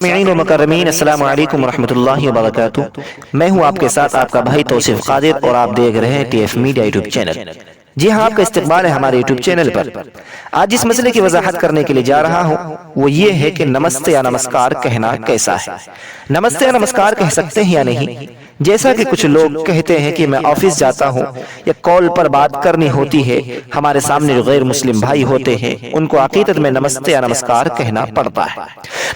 سامعین و مکرمین، السلام علیکم ورحمۃ اللہ وبرکاتہ۔ میں ہوں آپ کے ساتھ آپ کا بھائی توصیف قادر اور آپ دیکھ رہے ہیں T F media YouTube channel. جی ہاں، آپ کا استقبال ہے ہمارے یوٹیوب چینل پر۔ آج جس مسئلے کی وضاحت کرنے کے لیے جا رہا ہوں وہ یہ ہے کہ نمستے یا نمسکار کہنا کیسا ہے۔ نمستے یا نمسکار کہہ سکتے ہیں یا نہیں؟ جیسا کہ کچھ لوگ کہتے ہیں کہ میں آفس جاتا ہوں یا کال پر بات کرنی ہوتی ہے، ہمارے سامنے جو غیر مسلم بھائی ہوتے ہیں ان کو عقیدت میں نمستے یا نمسکار کہنا پڑتا ہے۔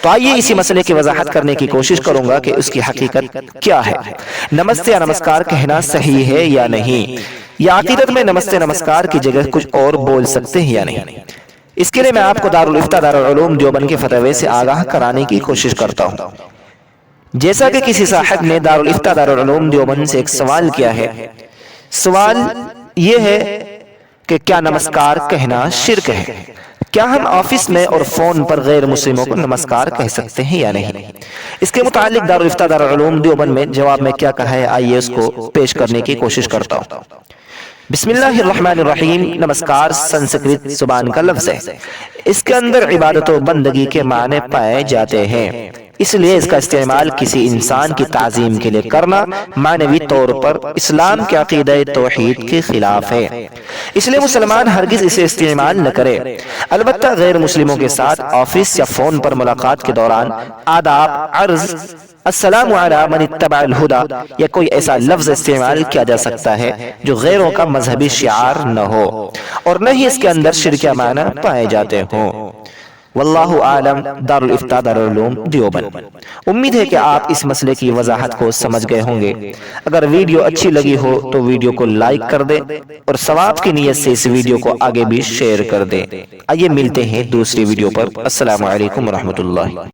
تو آئیے اسی مسئلے کی وضاحت کرنے کی کوشش کروں گا کہ اس کی حقیقت کیا ہے۔ نمستے یا نمسکار کہنا صحیح ہے یا نہیں، یا عقیدت میں نمستے نمسکار کی جگہ کچھ اور بول سکتے ہیں یا نہیں؟ اس کے لیے میں آپ کو دارالفتہ دارالعلوم دیوبند کے فتوے سے آگاہ کرانے کی کوشش کرتا ہوں۔ جیسا کہ کسی صاحب نے دارالفتہ دارالعلوم دیوبند سے ایک سوال کیا ہے، سوال یہ ہے کہ کیا نمسکار کہنا شرک ہے؟ کیا ہم آفس میں اور فون پر غیر مسلموں کو نمسکار کہہ سکتے ہیں یا نہیں؟ اس کے متعلق دارالفتہ دارالعلوم دیوبند میں جواب میں کیا کہا ہے، آئیے اس کو پیش کرنے کی کوشش کرتا ہوں۔ بسم اللہ الرحمن الرحیم۔ نمسکار سنسکرت زبان کا لفظ ہے، اس کے اندر عبادت و بندگی کے معنی پائے جاتے ہیں، اس لیے اس کا استعمال کسی انسان کی تعظیم کے لیے کرنا معنوی طور پر اسلام کے عقیدہ توحید کے خلاف ہے، اس لیے مسلمان ہرگز اسے استعمال نہ کرے۔ البتہ غیر مسلموں کے ساتھ آفس یا فون پر ملاقات کے دوران آداب، عرض السلام علی من اتبع الہدی یا کوئی ایسا لفظ استعمال کیا جا سکتا ہے جو غیروں کا مذہبی شعار نہ ہو اور نہ ہی اس کے اندر شرکیہ معنی پائے جاتے ہوں۔ واللہ اعلم۔ دارالفتہ دارالعلوم دیوبند۔ امید ہے کہ آپ اس مسئلے کی وضاحت کو سمجھ گئے ہوں گے۔ اگر ویڈیو اچھی لگی ہو تو ویڈیو کو لائک کر دیں اور ثواب کی نیت سے اس ویڈیو کو آگے بھی شیئر کر دیں۔ آئیے ملتے ہیں دوسری ویڈیو پر۔ السلام علیکم ورحمۃ اللہ۔